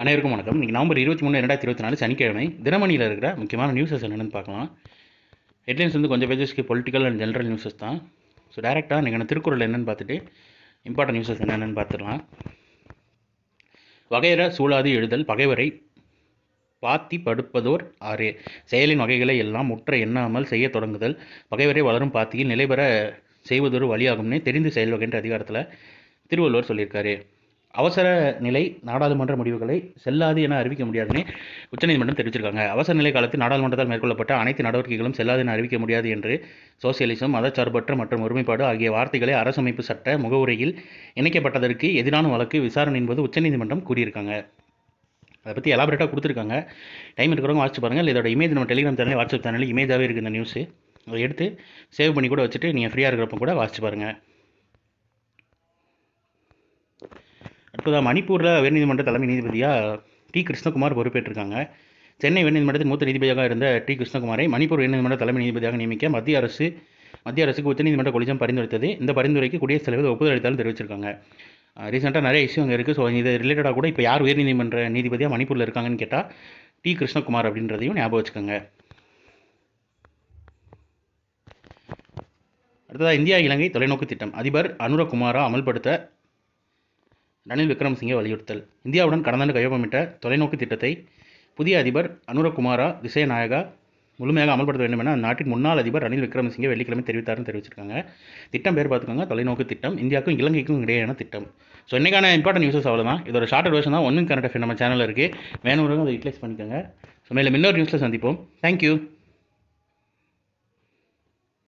அனைவருக்கும் வணக்கம். இன்றைக்கி நவம்பர் 23 2024 சனிக்கிழமை. தினமணியில் இருக்கிற முக்கியமான நியூஸஸ் என்னென்னு பார்க்கலாம். ஹெட்லைன்ஸ் கொஞ்சம் பேஜஸ்க்கு பொலிட்டிக்கல் அண்ட் ஜென்ரல் நியூஸஸ் தான். ஸோ டேரெக்டாக இன்றைக்கான திருக்குறள் என்னென்னு பார்த்துட்டு இம்பார்ட்டன்ட் நியூஸஸ் என்னென்னு பார்த்துடலாம். வகையற சூழாது எழுதல் பகைவரை பாத்தி படுப்பதோர் ஆறே, செயலின் வகைகளை எல்லாம் முற்ற எண்ணாமல் செய்ய தொடங்குதல் பகைவரை வளரும் பாத்தியில் நிலைபெற செய்வதொரு வழியாகும்னே தெரிந்து செயல்வகைன்ற அதிகாரத்தில் திருவள்ளுவர் சொல்லியிருக்காரு. அவசர நிலை நாடாளுமன்ற முடிவுகளை செல்லாது என அறிவிக்க முடியாதுன்னு உச்சநீதிமன்றம் தெரிவிச்சிருக்காங்க. அவசர நிலை காலத்தில் நாடாளுமன்றத்தால் மேற்கொள்ளப்பட்ட அனைத்து நடவடிக்கைகளும் செல்லாது என அறிவிக்க முடியாது என்று சோசியலிசம், மதச்சார்பற்ற மற்றும் ஒருமைப்பாடு ஆகிய வார்த்தைகளை அரசமைப்பு சட்ட முகவுரையில் இணைக்கப்பட்டதற்கு எதிரான வழக்கு விசாரணை என்பது உச்சநீதிமன்றம் கூறியிருக்காங்க. அதை பற்றி எலாபரேட்டாக கொடுத்துருக்காங்க. டைம் இருக்கிறவங்க வாட்சி பாருங்கள். இல்லை இதோட இமேஜ் நம்ம டெலிகிராம் சேனல், வாட்ஸ்அப் சேனல் இமேஜாகவே இருக்குது. இந்த நியூஸு அதை எடுத்து சேவ் பண்ணி கூட வச்சுட்டு நீங்கள் ஃப்ரீயாக இருக்கிறப்ப கூட வாட்சி பாருங்கள். அடுத்ததாக மணிப்பூரில் உயர்நீதிமன்ற தலைமை நீதிபதியாக டி கிருஷ்ணகுமார் பொறுப்பேற்றிருக்காங்க. சென்னை உயர்நீதிமன்றத்தின் மூத்த நீதிபதியாக இருந்த டி கிருஷ்ணகுமாரை மணிப்பூர் உயர்நீதிமன்ற தலைமை நீதிபதியாக நியமிக்க மத்திய அரசுக்கு உச்சநீதிமன்ற கொலிஜியம் பரிந்துரைத்தது. இந்த பரிந்துரைக்கு குடியரசுத் தலைவர் ஒப்புதல் அளித்தாலும் தெரிவிச்சிருக்காங்க. ரீசெண்டாக நிறைய இஷ்யூ அங்கே இருக்குது. ஸோ இது ரிலேட்டடாக கூட இப்போ யார் உயர்நீதிமன்ற நீதிபதியாக மணிப்பூரில் இருக்காங்கன்னு கேட்டால் டி கிருஷ்ணகுமார் அப்படின்றதையும் ஞாபகம் வச்சுக்கோங்க. அடுத்ததாக இந்தியா இலங்கை தொலைநோக்கு திட்டம் அதிபர் அனுரகுமாரா அமல்படுத்த ரணில் விக்ரமசிங்கே வலியுறுத்தல். இந்தியாவுடன் கடந்த ஆண்டு கையொப்பமிட்ட தொலைநோக்கு திட்டத்தை புதிய அதிபர் அனுரகுமாரா திசைநாயகா முழுமையாக அமல்படுத்த வேண்டும் என அந்நாட்டின் முன்னாள் அதிபர் ரணில் விக்ரமசிங்கே வெள்ளிக்கிழமை தெரிவித்தார்னு தெரிவிச்சிருக்காங்க. திட்டம் பேர் பார்த்துக்கோங்க, தொலைநோக்கு திட்டம். இந்தியாவுக்கும் இலங்கைக்கும் இடையேயான திட்டம். ஸோ இன்றைக்கான இம்பார்ட்டன்ட் நியூஸஸ் அவ்வளோதான். இதோட ஷார்ட் வெர்ஷன் தான். ஒன்றும் கரண்ட் அஃபேர் நம்ம சேனலில் இருக்குது. வேணுங்கிறவங்க அதை யூட்டிலைஸ் பண்ணிக்கோங்க. ஸோ மேலும் இன்னொரு நியூஸில் சந்திப்போம். தேங்க்யூ.